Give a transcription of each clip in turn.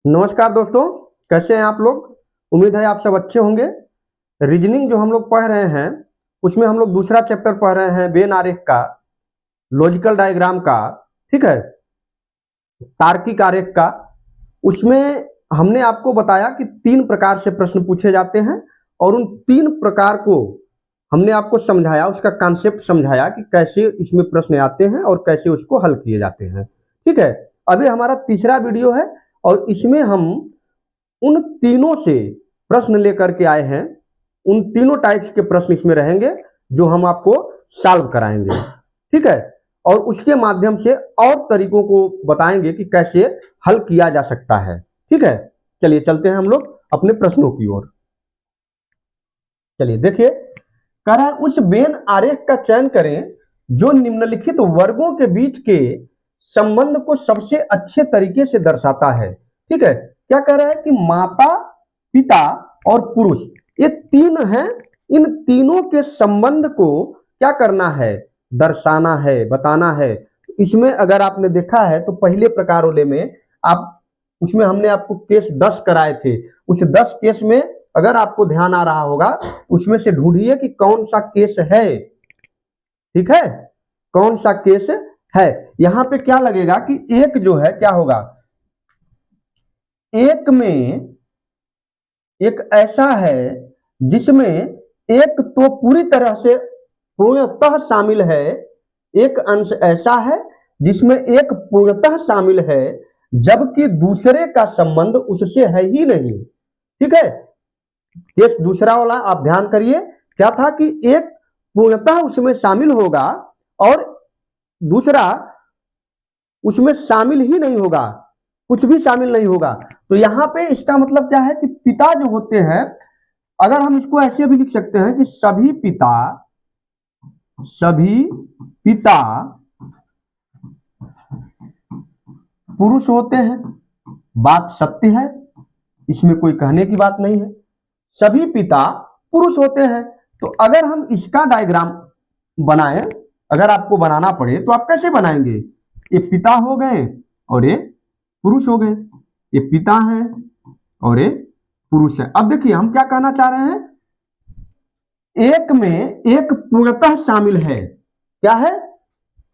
नमस्कार दोस्तों, कैसे हैं आप लोग। उम्मीद है आप सब अच्छे होंगे। रीजनिंग जो हम लोग पढ़ रहे हैं उसमें हम लोग दूसरा चैप्टर पढ़ रहे हैं वेन आरेख का, लॉजिकल डायग्राम का, ठीक है, तार्किक आरेख का। उसमें हमने आपको बताया कि 3 प्रकार से प्रश्न पूछे जाते हैं और उन 3 प्रकार को हमने आपको समझाया, उसका कॉन्सेप्ट समझाया कि कैसे इसमें प्रश्न आते हैं और कैसे उसको हल किए जाते हैं। ठीक है, अभी हमारा तीसरा वीडियो है और इसमें हम उन तीनों से प्रश्न लेकर के आए हैं। उन तीनों टाइप्स के प्रश्न इसमें रहेंगे जो हम आपको सॉल्व कराएंगे, ठीक है, और उसके माध्यम से और तरीकों को बताएंगे कि कैसे हल किया जा सकता है। ठीक है, चलिए चलते हैं हम लोग अपने प्रश्नों की ओर। चलिए देखिए, कह रहा है उस वेन आरेख का चयन करें जो निम्नलिखित वर्गों के बीच के संबंध को सबसे अच्छे तरीके से दर्शाता है। ठीक है, क्या कह रहा है कि माता, पिता और पुरुष ये 3 हैं। इन तीनों के संबंध को क्या करना है, दर्शाना है, बताना है। इसमें अगर आपने देखा है तो पहले प्रकार वाले में आप उसमें हमने आपको केस 10 कराए थे। उस 10 केस में अगर आपको ध्यान आ रहा होगा उसमें से ढूंढिए कि कौन सा केस है। ठीक है, कौन सा केस है। यहां पे क्या लगेगा कि एक जो है क्या होगा, एक में एक ऐसा है जिसमें एक तो पूरी तरह से पूर्णतः शामिल है, एक अंश ऐसा है जिसमें एक पूर्णतः शामिल है जबकि दूसरे का संबंध उससे है ही नहीं। ठीक है, केस दूसरा वाला आप ध्यान करिए, क्या था कि एक पूर्णतः उसमें शामिल होगा और दूसरा उसमें शामिल ही नहीं होगा, कुछ भी शामिल नहीं होगा। तो यहां पे इसका मतलब क्या है कि पिता जो होते हैं, अगर हम इसको ऐसे भी लिख सकते हैं कि सभी पिता पुरुष होते हैं। बात सत्य है, इसमें कोई कहने की बात नहीं है, सभी पिता पुरुष होते हैं। तो अगर हम इसका डायग्राम बनाएं, अगर आपको बनाना पड़े तो आप कैसे बनाएंगे, ये पिता हो गए और ये पुरुष हो गए, ये पिता है और ये पुरुष है। अब देखिए हम क्या कहना चाह रहे हैं, एक में एक पूर्णतः शामिल है। क्या है,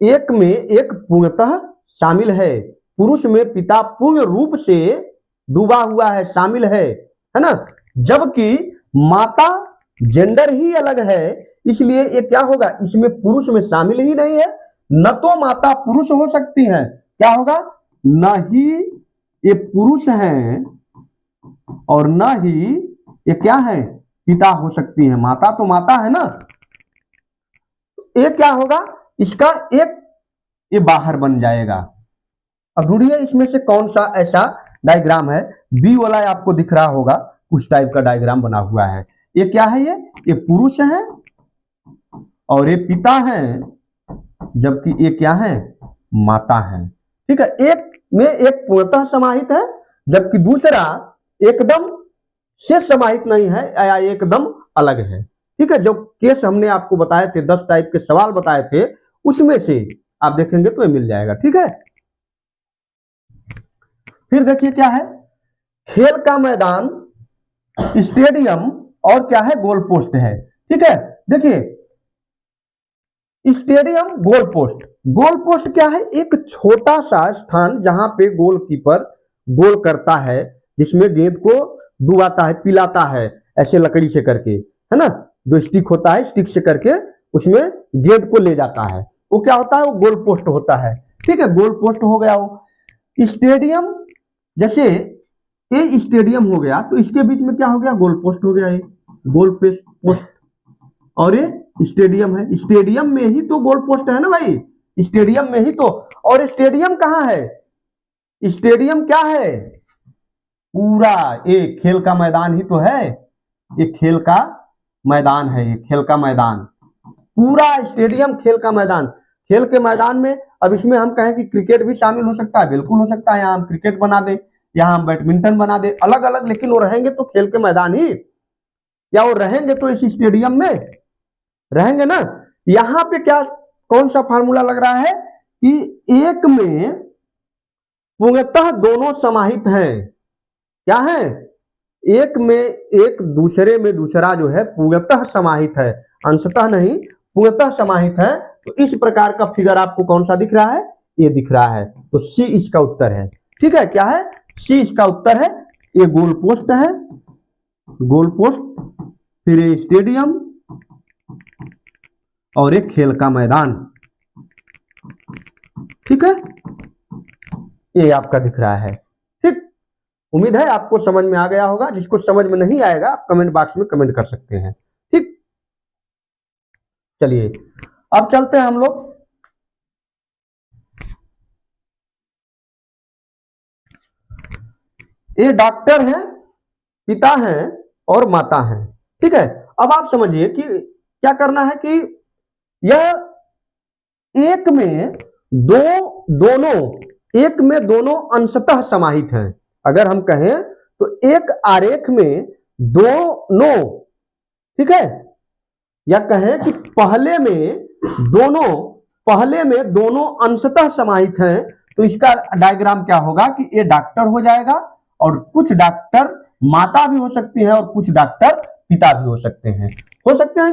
एक में एक पूर्णतः शामिल है। पुरुष में पिता पूर्ण रूप से डूबा हुआ है, शामिल है ना। जबकि माता जेंडर ही अलग है, इसलिए ये क्या होगा, इसमें पुरुष में शामिल ही नहीं है। न तो माता पुरुष हो सकती है, क्या होगा, न ही ये पुरुष है और न ही ये क्या है, पिता हो सकती है। माता तो माता है ना, ये क्या होगा, इसका एक ये बाहर बन जाएगा। अब ढूंढिए इसमें से कौन सा ऐसा डायग्राम है। बी वाला आपको दिख रहा होगा, उस टाइप का डायग्राम बना हुआ है। ये क्या है, ये पुरुष है और ये पिता है, जबकि ये क्या है, माता है। ठीक है, एक में एक पूर्णतः समाहित है जबकि दूसरा एकदम से समाहित नहीं है या एकदम अलग है। ठीक है, जो केस हमने आपको बताए थे, 10 टाइप के सवाल बताए थे, उसमें से आप देखेंगे तो ये मिल जाएगा। ठीक है, फिर देखिए क्या है, खेल का मैदान, स्टेडियम और क्या है, गोल पोस्ट है। ठीक है, देखिए stadium, goal post. Goal post क्या है, एक छोटा सा स्थान जहां पे गोलकीपर गोल करता है, जिसमें गेंद को डुबाता है, पिलाता है ऐसे लकड़ी से करके, है ना, जो स्टिक होता है, स्टिक से करके उसमें गेंद को ले जाता है, वो क्या होता है, वो गोल पोस्ट होता है। ठीक है, गोल पोस्ट हो गया वो। स्टेडियम, जैसे ये स्टेडियम हो गया तो इसके बीच में क्या हो गया, गोल पोस्ट हो गया, ये गोल पोस्ट और ये स्टेडियम है। स्टेडियम में ही तो गोल पोस्ट है ना भाई, स्टेडियम में ही तो। और स्टेडियम कहाँ है, स्टेडियम क्या है, पूरा ये खेल का मैदान ही तो है, ये खेल का मैदान है, ये खेल का मैदान, पूरा स्टेडियम खेल का मैदान। खेल के मैदान में अब इसमें हम कहें कि क्रिकेट भी शामिल हो सकता है, बिल्कुल हो सकता है, यहाँ हम क्रिकेट बना दे, यहाँ हम बैडमिंटन बना दे, अलग अलग, लेकिन वो रहेंगे तो खेल के मैदान ही, या वो रहेंगे तो इस स्टेडियम में रहेंगे ना। यहां पे क्या, कौन सा फार्मूला लग रहा है कि एक में पूर्णतः दोनों समाहित हैं, क्या है, एक में एक, दूसरे में दूसरा जो है पूर्णतः समाहित है, अंशतः नहीं पूर्णतः समाहित है। तो इस प्रकार का फिगर आपको कौन सा दिख रहा है, ये दिख रहा है। तो सी इसका उत्तर है। ठीक है, क्या है, सी इसका उत्तर है। ये गोल पोस्ट है, गोल पोस्ट, फिर ये स्टेडियम और एक खेल का मैदान। ठीक है, ये आपका दिख रहा है। ठीक, उम्मीद है आपको समझ में आ गया होगा। जिसको समझ में नहीं आएगा आप कमेंट बॉक्स में कमेंट कर सकते हैं। ठीक, चलिए अब चलते हैं हम लोग ये डॉक्टर हैं, पिता हैं और माता हैं। ठीक है, अब आप समझिए कि क्या करना है कि यह एक में दोनों एक में दोनों अंशतः समाहित हैं। अगर हम कहें तो एक आरेख में दोनों, ठीक है, या कहें कि पहले में दोनों अंशतः समाहित हैं, तो इसका डायग्राम क्या होगा कि ये डॉक्टर हो जाएगा और कुछ डॉक्टर माता भी हो सकती है और कुछ डॉक्टर पिता भी हो सकते हैं।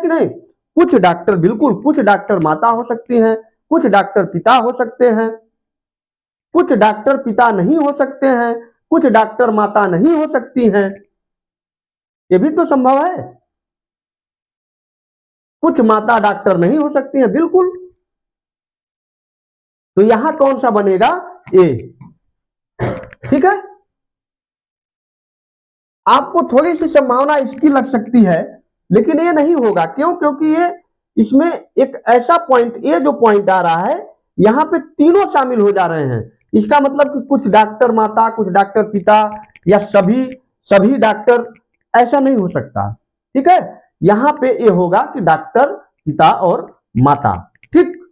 कि नहीं, कुछ डॉक्टर, बिल्कुल कुछ डॉक्टर माता हो सकती हैं, कुछ डॉक्टर पिता हो सकते हैं, कुछ डॉक्टर पिता नहीं हो सकते हैं, कुछ डॉक्टर माता नहीं हो सकती हैं। ये भी तो संभव है। कुछ माता डॉक्टर नहीं हो सकती हैं, बिल्कुल। तो यहां कौन सा बनेगा, ए। ठीक है, आपको थोड़ी सी संभावना इसकी लग सकती है, लेकिन ये नहीं होगा। क्यों, क्योंकि ये इसमें एक ऐसा पॉइंट, ये जो पॉइंट आ रहा है यहां पे तीनों शामिल हो जा रहे हैं। इसका मतलब कि कुछ डॉक्टर माता, कुछ डॉक्टर पिता, या सभी डॉक्टर, ऐसा नहीं हो सकता। ठीक है, यहां पे ये होगा कि डॉक्टर पिता और माता। ठीक,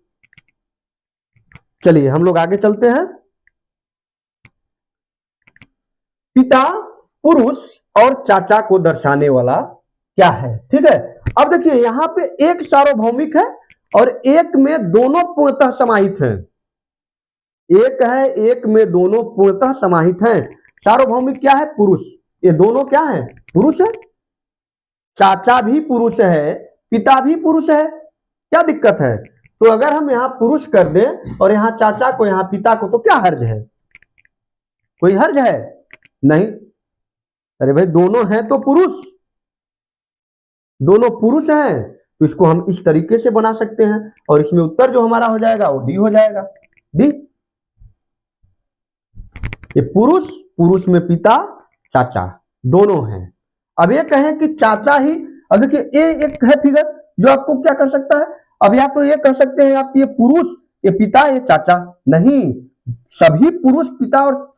चलिए हम लोग आगे चलते हैं। पिता पुरुष और चाचा को दर्शाने वाला क्या है। ठीक है, अब देखिए यहां पे एक सार्वभौमिक है और एक में दोनों पूर्णतः समाहित हैं। एक है, एक में दोनों पूर्णतः समाहित हैं। सार्वभौमिक क्या है, पुरुष। ये दोनों क्या है, पुरुष है। चाचा भी पुरुष है, पिता भी पुरुष है। क्या दिक्कत है, तो अगर हम यहां पुरुष कर दें और यहां चाचा को, यहां पिता को, तो क्या हर्ज है, कोई हर्ज है नहीं। अरे भाई दोनों हैं तो पुरुष, दोनों पुरुष हैं, तो इसको हम इस तरीके से बना सकते हैं और इसमें उत्तर जो हमारा हो जाएगा वो डी हो जाएगा। डी, ये पुरुष, पुरुष में पिता चाचा दोनों हैं। अब ये कहें कि चाचा ही, अब देखिए ये एक है फिगर जो आपको क्या कर सकता है, अब या तो ये कह सकते हैं आप, ये पुरुष, ये पिता, ये चाचा। नहीं, सभी पुरुष पिता और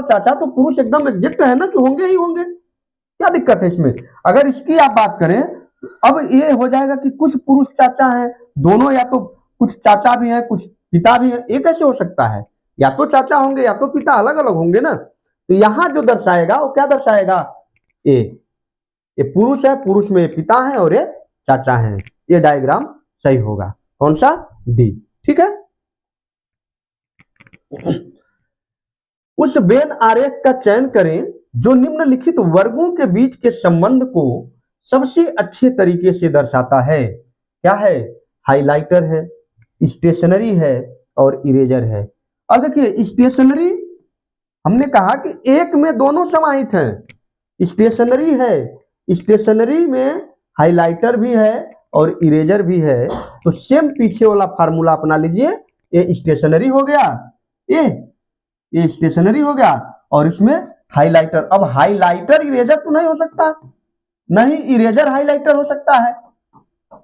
चाचा तो पुरुष एकदम एग्जैक्ट है ना, कि होंगे ही होंगे। क्या दिक्कत है इसमें, अगर इसकी आप बात करें, अब ये हो जाएगा कि कुछ पुरुष चाचा हैं दोनों, या तो कुछ चाचा भी हैं कुछ पिता भी हैं। ये कैसे हो सकता है, या तो चाचा होंगे या तो पिता, अलग अलग होंगे ना। तो यहां जो दर्शाएगा वो क्या दर्शाएगा, ये पुरुष है, पुरुष में पिता है और ये चाचा है। ये डायग्राम सही होगा, कौन सा, डी। ठीक है, उस वेन आरेख का चयन करें जो निम्नलिखित वर्गों के बीच के संबंध को सबसे अच्छे तरीके से दर्शाता है। क्या है, हाइलाइटर है, स्टेशनरी है और इरेजर है। अब देखिए स्टेशनरी, हमने कहा कि एक में दोनों समाहित हैं। स्टेशनरी है, स्टेशनरी में हाइलाइटर भी है और इरेजर भी है। तो सेम पीछे वाला फार्मूला अपना लीजिए, ये स्टेशनरी हो गया, ये स्टेशनरी हो गया और इसमें हाइलाइटर। अब हाइलाइटर इरेजर तो नहीं हो सकता, नहीं इरेजर हाइलाइटर हो सकता है।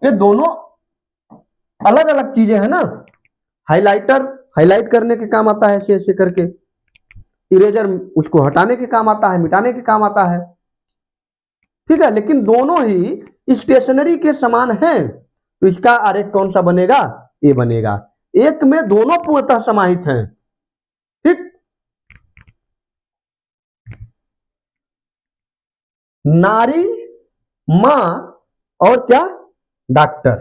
ये दोनों अलग अलग चीजें हैं ना। हाइलाइटर हाईलाइट करने के काम आता है ऐसे ऐसे करके, इरेजर उसको हटाने के काम आता है, मिटाने के काम आता है। ठीक है, लेकिन दोनों ही स्टेशनरी के समान हैं। तो इसका आरेख कौन सा बनेगा, ये बनेगा। एक में दोनों पूर्णतः समाहित हैं। ठीक, नारी, मां और क्या, डॉक्टर।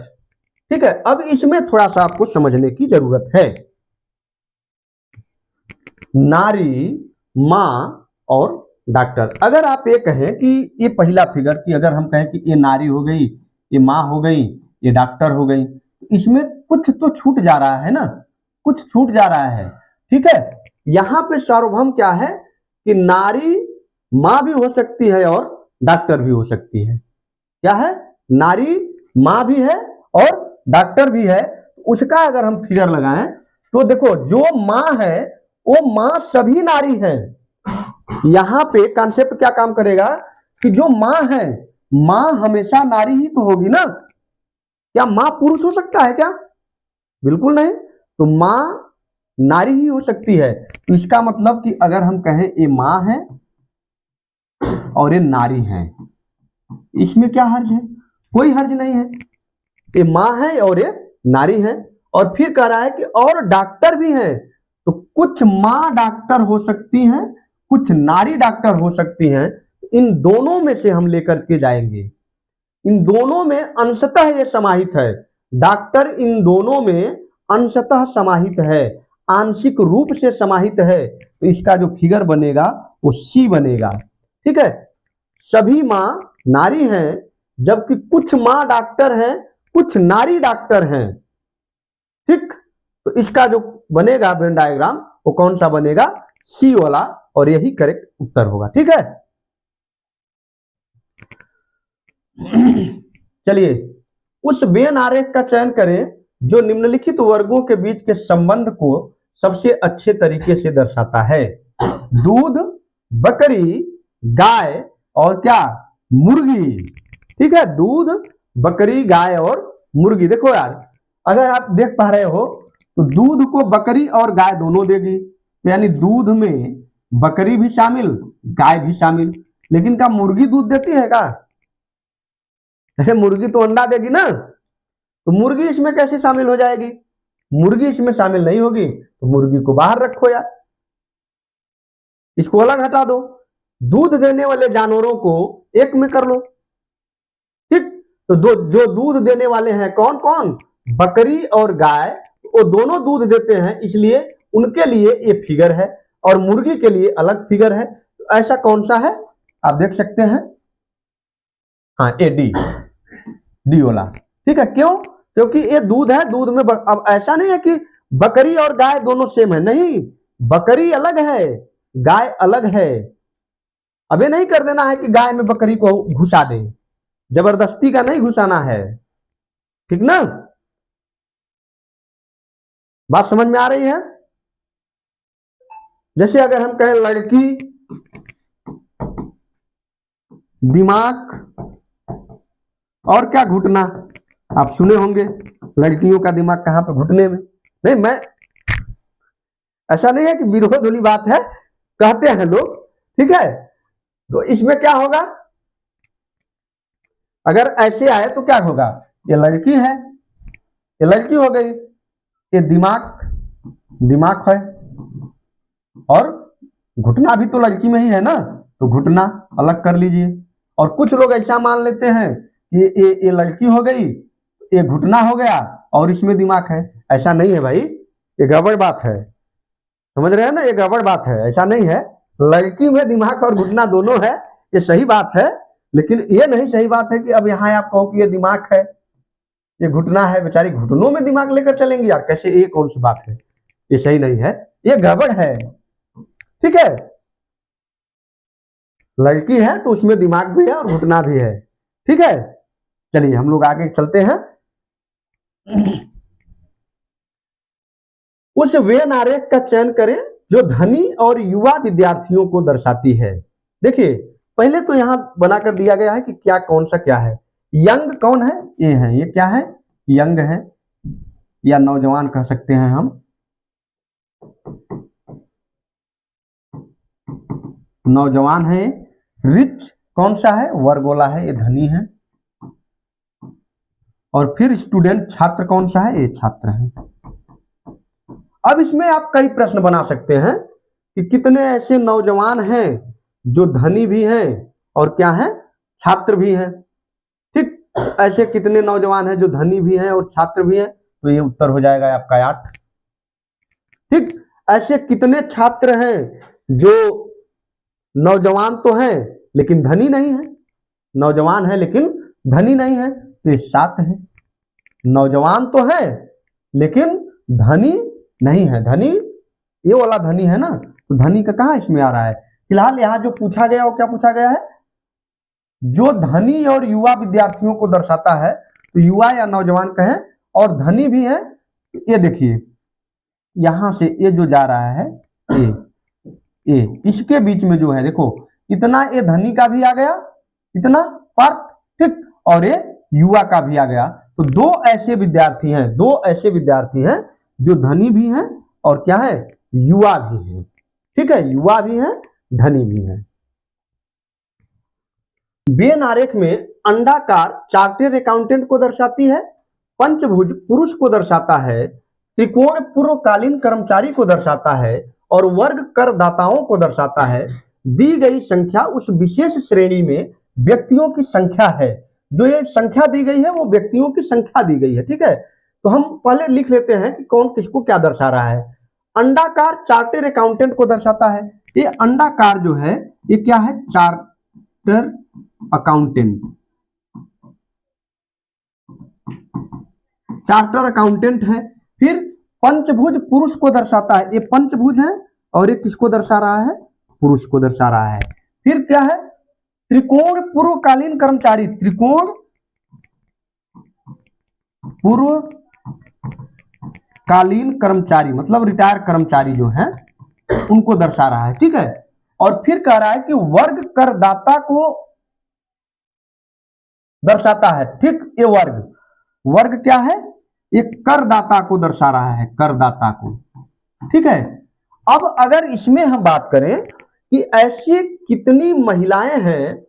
ठीक है, अब इसमें थोड़ा सा आपको समझने की जरूरत है। नारी, मां और डॉक्टर। अगर आप ये कहें कि ये पहला फिगर कि अगर हम कहें कि ये नारी हो गई, ये माँ हो गई, ये डॉक्टर हो गई, तो इसमें कुछ तो छूट जा रहा है ना, कुछ छूट जा रहा है। ठीक है, यहाँ पे सार्वभौम क्या है कि नारी माँ भी हो सकती है और डॉक्टर भी हो सकती है। क्या है, नारी माँ भी है और डॉक्टर भी है। उसका अगर हम फिगर लगाएं तो देखो, जो माँ है वो माँ सभी नारी है। यहां पे कॉन्सेप्ट क्या काम करेगा कि जो माँ है, माँ हमेशा नारी ही तो होगी ना। क्या माँ पुरुष हो सकता है क्या? बिल्कुल नहीं। तो माँ नारी ही हो सकती है। तो इसका मतलब कि अगर हम कहें ये माँ है और ये नारी है, इसमें क्या हर्ज है? कोई हर्ज नहीं है। ये माँ है और ये नारी है। और फिर कह रहा है कि और डॉक्टर भी हैं। तो कुछ माँ डॉक्टर हो सकती हैं, कुछ नारी डॉक्टर हो सकती हैं। इन दोनों में से हम लेकर के जाएंगे। इन दोनों में अंशतः ये समाहित है। डॉक्टर इन दोनों में अंशतः समाहित है, आंशिक रूप से समाहित है। तो इसका जो फिगर बनेगा वो सी बनेगा। ठीक है, सभी माँ नारी हैं, जबकि कुछ माँ डॉक्टर हैं, कुछ नारी डॉक्टर हैं। ठीक, तो इसका जो बनेगा वेन डायग्राम वो कौन सा बनेगा? सी वाला, और यही करेक्ट उत्तर होगा। ठीक है, चलिए उस वेन आरेख का चयन करें जो निम्नलिखित वर्गों के बीच के संबंध को सबसे अच्छे तरीके से दर्शाता है। दूध, बकरी, गाय और क्या? मुर्गी। ठीक है, दूध, बकरी, गाय और मुर्गी। देखो यार, अगर आप देख पा रहे हो तो दूध को बकरी और गाय दोनों देगी, तो यानी दूध में बकरी भी शामिल, गाय भी शामिल। लेकिन क्या मुर्गी दूध देती है क्या? अरे मुर्गी तो अंडा देगी ना, तो मुर्गी इसमें कैसे शामिल हो जाएगी? मुर्गी इसमें शामिल नहीं होगी, तो मुर्गी को बाहर रखो यार, इसको अलग हटा दो। दूध देने वाले जानवरों को एक में कर लो। ठीक, तो जो दूध देने वाले हैं कौन कौन? बकरी और गाय, वो दोनों दूध देते हैं, इसलिए उनके लिए ये फिगर है, और मुर्गी के लिए अलग फिगर है। तो ऐसा कौन सा है आप देख सकते हैं? हाँ, ए डी, डी वाला। ठीक है, क्यों? क्योंकि ये दूध है, दूध में अब ऐसा नहीं है कि बकरी और गाय दोनों सेम है, नहीं, बकरी अलग है, गाय अलग है। अब ये नहीं कर देना है कि गाय में बकरी को घुसा दे, जबरदस्ती का नहीं घुसाना है। ठीक ना, बात समझ में आ रही है? जैसे अगर हम कहें लड़की, दिमाग और क्या? घुटना। आप सुने होंगे लड़कियों का दिमाग कहां पे? घुटने में। नहीं, मैं ऐसा नहीं है कि विरोध वाली बात है, कहते हैं लोग। ठीक है, तो इसमें क्या होगा? अगर ऐसे आए तो क्या होगा? ये लड़की है, ये लड़की हो गई, ये दिमाग, दिमाग है, और घुटना भी तो लड़की में ही है ना, तो घुटना अलग कर लीजिए। और कुछ लोग ऐसा मान लेते हैं कि ये लड़की हो गई, ये घुटना हो गया और इसमें दिमाग है। ऐसा नहीं है भाई, ये गड़बड़ बात है। समझ रहे हैं ना, ये गड़बड़ बात है, ऐसा नहीं है। लड़की में दिमाग और घुटना दोनों है, ये सही बात है। लेकिन ये नहीं सही बात है कि अब यहाँ आप कहो कि ये दिमाग है, ये घुटना है। बेचारी घुटनों में दिमाग लेकर चलेंगे यार, कैसे? ये कौन सी बात है? ये सही नहीं है, ये गड़बड़ है। ठीक है, लड़की है तो उसमें दिमाग भी है और घुटना भी है। ठीक है, चलिए हम लोग आगे चलते हैं। उस वेन आरेख का चयन करें जो धनी और युवा विद्यार्थियों को दर्शाती है। देखिए, पहले तो यहां बनाकर दिया गया है कि क्या कौन सा क्या है। यंग कौन है? ये है, ये क्या है? यंग है, या नौजवान कह सकते हैं हम। नौजवान है। रिच कौन सा है? वर्गोला है, ये धनी है। और फिर स्टूडेंट, छात्र कौन सा है? ये छात्र है। अब इसमें आप कई प्रश्न बना सकते हैं कि कितने ऐसे नौजवान हैं जो धनी भी हैं और क्या है? छात्र भी हैं। ठीक, ऐसे कितने नौजवान हैं जो धनी भी हैं और छात्र भी हैं? तो ये उत्तर हो जाएगा आपका 8। ठीक, ऐसे कितने छात्र हैं जो नौजवान तो है लेकिन धनी नहीं है, नौजवान है लेकिन धनी नहीं है, तो ये 7 है। नौजवान तो है लेकिन धनी नहीं है, धनी ये वाला धनी है ना, तो धनी का कहाँ इसमें आ रहा है। फिलहाल यहाँ जो पूछा गया वो क्या पूछा गया है, जो धनी और युवा विद्यार्थियों को दर्शाता है, तो युवा या नौजवान कहें, और धनी भी है। ये देखिए यहां से ये जो जा रहा है ए इसके बीच में जो है देखो इतना, ये धनी का भी आ गया इतना पार्ट, ठीक, और ये युवा का भी आ गया। तो दो ऐसे विद्यार्थी हैं जो धनी भी हैं और क्या है, युवा भी हैं, ठीक है, युवा भी हैं धनी भी हैं। वेन आरेख में अंडाकार चार्टेड अकाउंटेंट को दर्शाती है, पंचभुज पुरुष को दर्शाता है, त्रिकोण पूर्वकालीन कर्मचारी को दर्शाता है, और वर्ग करदाताओं को दर्शाता है। दी गई संख्या उस विशेष श्रेणी में व्यक्तियों की संख्या है। जो ये संख्या दी गई है वो व्यक्तियों की संख्या दी गई है, ठीक है। तो हम पहले लिख लेते हैं कि कौन किसको क्या दर्शा रहा है। अंडाकार चार्टेड अकाउंटेंट को दर्शाता है। ये अंडाकार जो है ये क्या है, चार्टर अकाउंटेंट, चार्टर अकाउंटेंट है। फिर पंचभुज पुरुष को दर्शाता है, ये पंचभुज है और ये किसको दर्शा रहा है, पुरुष को दर्शा रहा है। फिर क्या है, त्रिकोण पूर्वकालीन कर्मचारी, त्रिकोण पूर्वकालीन कर्मचारी मतलब रिटायर कर्मचारी जो है उनको दर्शा रहा है, ठीक है। और फिर कह रहा है कि वर्ग करदाता को दर्शाता है, ठीक। ये वर्ग क्या है, ये करदाता को दर्शा रहा है, करदाता को, ठीक है। अब अगर इसमें हम बात करें कि ऐसी कितनी महिलाएं हैं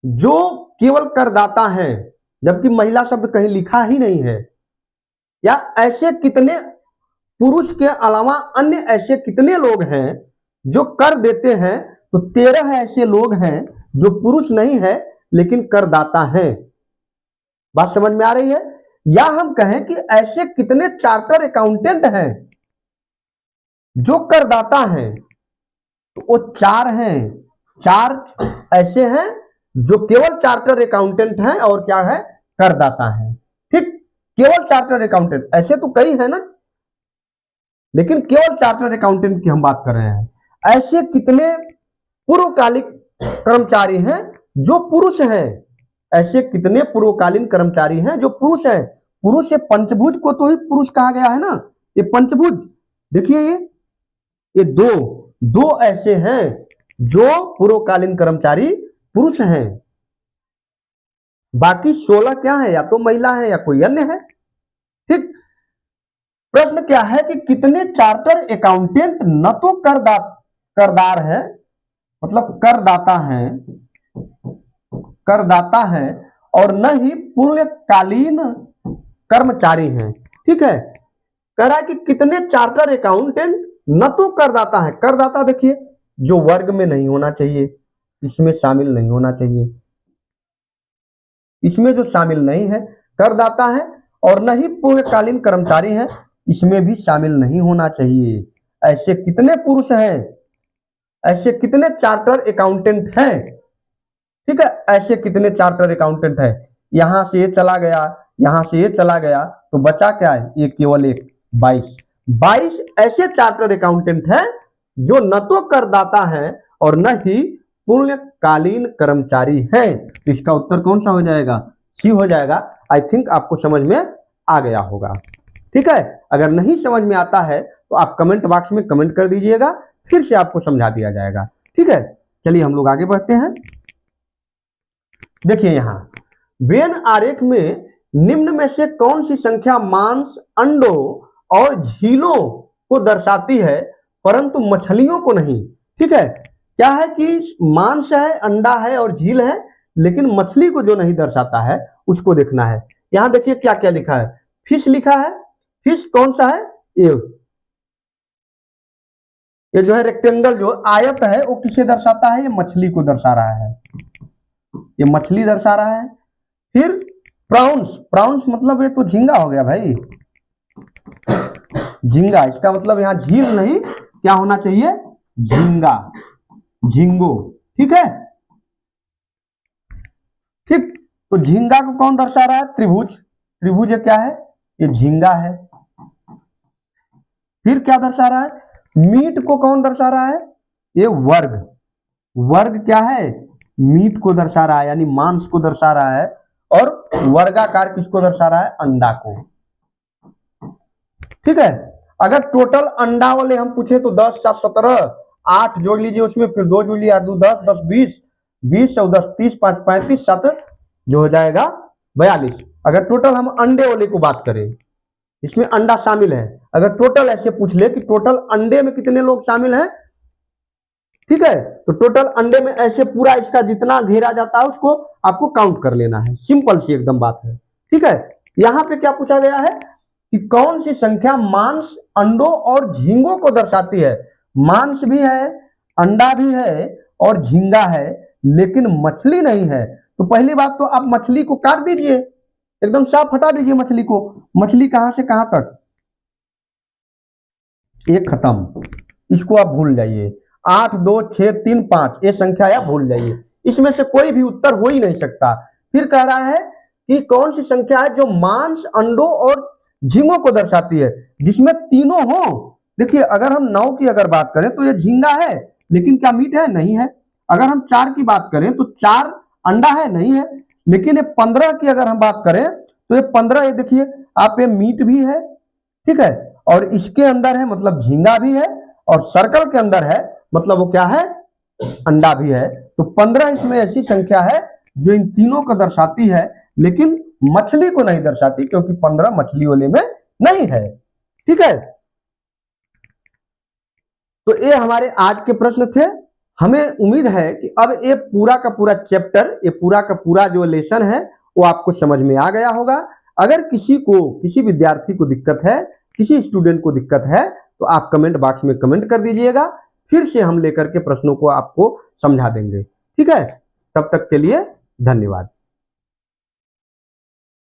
जो केवल करदाता हैं, जबकि महिला शब्द कहीं लिखा ही नहीं है, या ऐसे कितने पुरुष के अलावा अन्य ऐसे कितने लोग हैं जो कर देते हैं, तो 13 ऐसे लोग हैं जो पुरुष नहीं है लेकिन करदाता हैं। बात समझ में आ रही है। या हम कहें कि ऐसे कितने चार्टर अकाउंटेंट हैं जो करदाता हैं, तो वो 4 हैं, 4 ऐसे हैं जो केवल चार्टर अकाउंटेंट हैं और क्या है, करदाता हैं, ठीक। केवल चार्टर अकाउंटेंट, ऐसे तो कई है ना, लेकिन केवल चार्टर अकाउंटेंट की हम बात कर रहे हैं। ऐसे कितने पूर्वकालिक कर्मचारी हैं जो पुरुष हैं, ऐसे कितने पूर्वकालीन कर्मचारी हैं जो पुरुष हैं। पुरुष से पंचभुज को तो ही पुरुष कहा गया है ना, ये पंचभुज देखिए, ये दो ऐसे हैं जो पूर्वकालीन कर्मचारी पुरुष हैं, बाकी 16 क्या है, या तो महिला है या कोई अन्य है, ठीक। प्रश्न क्या है कि कितने चार्टर अकाउंटेंट न तो करदार है मतलब करदाता है और न ही पूर्वकालीन कर्मचारी हैं, ठीक है। कह रहा है कि कितने चार्टर अकाउंटेंट न तो करदाता है, करदाता देखिए जो वर्ग में नहीं होना चाहिए, इसमें शामिल नहीं होना चाहिए, इसमें जो शामिल नहीं है करदाता है, और न ही पूर्वकालीन कर्मचारी है, इसमें भी शामिल नहीं होना चाहिए। ऐसे कितने पुरुष हैं, ऐसे कितने चार्टर अकाउंटेंट हैं, ठीक है, ऐसे कितने चार्टर अकाउंटेंट है। यहां से ये चला गया, यहां से ये चला गया, तो बचा क्या है, ये केवल एक 22 ऐसे चार्टर अकाउंटेंट हैं जो न तो करदाता हैं और न ही पूर्णकालीन कर्मचारी हैं। तो इसका उत्तर कौन सा हो जाएगा, सी हो जाएगा। आई थिंक आपको समझ में आ गया होगा, ठीक है। अगर नहीं समझ में आता है तो आप कमेंट बॉक्स में कमेंट कर दीजिएगा, फिर से आपको समझा दिया जाएगा, ठीक है। चलिए हम लोग आगे बढ़ते हैं। देखिए यहां वेन आरेख में निम्न में से कौन सी संख्या मांस, अंडों और झीलों को दर्शाती है परंतु मछलियों को नहीं, ठीक है। क्या है कि मांस है, अंडा है और झील है, लेकिन मछली को जो नहीं दर्शाता है उसको देखना है। यहां देखिए क्या क्या लिखा है, फिश लिखा है। फिश कौन सा है, ये जो है रेक्टेंगल जो आयत है वो किसे दर्शाता है, ये मछली को दर्शा रहा है, ये मछली दर्शा रहा है। फिर प्राउंस मतलब ये तो झींगा हो गया भाई, झींगा, इसका मतलब यहां झील नहीं क्या होना चाहिए, झींगा, झिंगो। ठीक है, ठीक। तो झींगा को कौन दर्शा रहा है? त्रिभुज। त्रिभुज ये क्या है? ये झींगा है। फिर क्या दर्शा रहा है? मीट को कौन दर्शा रहा है? ये वर्ग। वर्ग क्या है? मीट को दर्शा रहा है, यानी मांस को दर्शा रहा है। और वर्गाकार किसको दर्शा रहा है? अंडा को। ठीक है, अगर टोटल अंडा वाले हम पूछे तो 10, 7, 17, 8 जोड़ लीजिए उसमें, फिर 2 जोड़ लीजिए, 8, 2, 10, 10, 20, 20, 14, 30, 5, 35, 7 जो हो जाएगा 42। अगर टोटल हम अंडे वाले को बात करें, इसमें अंडा शामिल है, अगर टोटल ऐसे पूछ ले कि टोटल अंडे में कितने लोग शामिल हैं, ठीक है, तो टोटल अंडे में ऐसे पूरा इसका जितना घेरा जाता है उसको आपको काउंट कर लेना है। सिंपल सी एकदम बात है। ठीक है, यहां पे क्या पूछा गया है कि कौन सी संख्या मांस, अंडों और झींगों को दर्शाती है? मांस भी है, अंडा भी है और झींगा है, लेकिन मछली नहीं है। तो पहली बात तो आप मछली को काट दीजिए, एकदम साफ हटा दीजिए मछली को। मछली कहां से कहां तक? ये खत्म, इसको आप भूल जाइए। 8, 2, 6, 3, 5 ये संख्या आप भूल जाइए, इसमें से कोई भी उत्तर हो ही नहीं सकता। फिर कह रहा है कि कौन सी संख्या है जो मांस, अंडों और झींगों को दर्शाती है, जिसमें तीनों हो। देखिए, अगर हम 9 की अगर बात करें तो ये झींगा है, लेकिन क्या मीट है? नहीं है। अगर हम 4 की बात करें तो 4 अंडा है? नहीं है। लेकिन ये 15 की अगर हम बात करें तो ये 15, ये देखिए आप, ये मीट भी है, ठीक है, और इसके अंदर है मतलब झींगा भी है, और सर्कल के अंदर है मतलब वो क्या है? अंडा भी है। तो 15 इसमें ऐसी संख्या है जो इन तीनों को दर्शाती है, लेकिन मछली को नहीं दर्शाती, क्योंकि 15 मछली वाले में नहीं है। ठीक है, तो ये हमारे आज के प्रश्न थे। हमें उम्मीद है कि अब ये पूरा का पूरा चैप्टर, ये पूरा का पूरा जो लेसन है वो आपको समझ में आ गया होगा। अगर किसी को, किसी विद्यार्थी को दिक्कत है, किसी स्टूडेंट को दिक्कत है, तो आप कमेंट बॉक्स में कमेंट कर दीजिएगा, फिर से हम लेकर के प्रश्नों को आपको समझा देंगे। ठीक है, तब तक के लिए धन्यवाद।